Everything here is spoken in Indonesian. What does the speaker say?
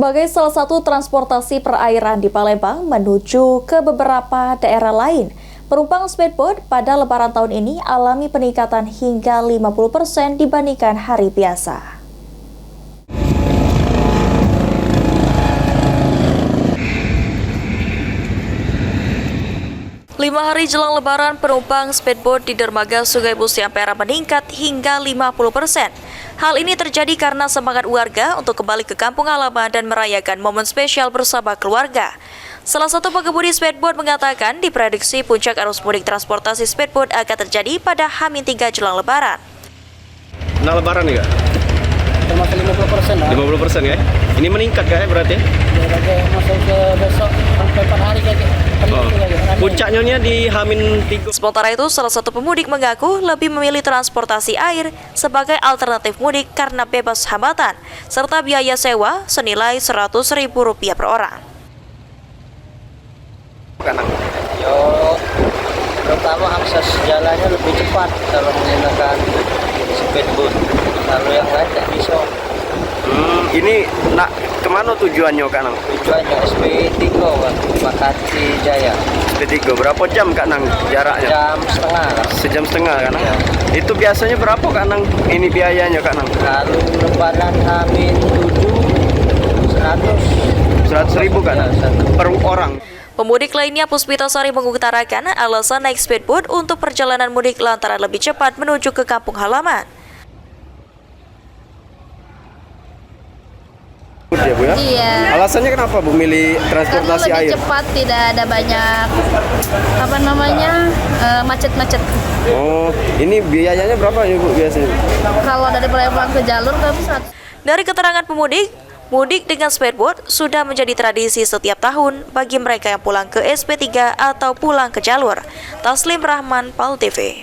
Sebagai salah satu transportasi perairan di Palembang menuju ke beberapa daerah lain, penumpang speedboat pada Lebaran tahun ini alami peningkatan hingga 50% dibandingkan hari biasa. 5 hari jelang Lebaran, penumpang speedboat di dermaga Sungai Musi Ampera meningkat hingga 50%. Hal ini terjadi karena semangat warga untuk kembali ke kampung halaman dan merayakan momen spesial bersama keluarga. Salah satu pengemudi speedboat mengatakan diprediksi puncak arus mudik transportasi speedboat akan terjadi pada H-3 jelang Lebaran. Nah, Lebaran nih, Kak? Termasuk 50% lah. 50% ya? Ini meningkat Kak ya berarti? Ya, masuk ke besok sampai 4 hari kayak Puncaknya di H-3. Sementara itu, salah satu pemudik mengaku lebih memilih transportasi air sebagai alternatif mudik karena bebas hambatan, serta biaya sewa senilai Rp100.000 per orang. Yo, pertama akses jalannya lebih cepat kalau menggunakan speedboat. Kalau yang lain tidak bisa. Ini nak kemana tujuannya Kak Nang? Tujuannya SP3 Pak, Makati Jaya. SP3, berapa jam Kak Nang jaraknya? Jam setengah lah. Sejam setengah Kak Nang? Ya. Itu biasanya berapa Kak Nang? Ini biayanya Kak Nang? Kalau Lebaran H-7 100.000 Kak Nang? Per orang. Pemudik lainnya Puspitasari mengutarakan alasan naik speedboat untuk perjalanan mudik lantaran lebih cepat menuju ke kampung halaman. Ya Bu ya? Iya. Alasannya kenapa Bu milih transportasi Karena air? lebih cepat, tidak ada banyak macet-macet. Oh, ini biayanya berapa ya Bu biasanya? Kalau dari Palembang ke jalur kami 100. Dari keterangan pemudik, mudik dengan speedboat sudah menjadi tradisi setiap tahun bagi mereka yang pulang ke SP3 atau pulang ke jalur. Taslim Rahman, PAL TV.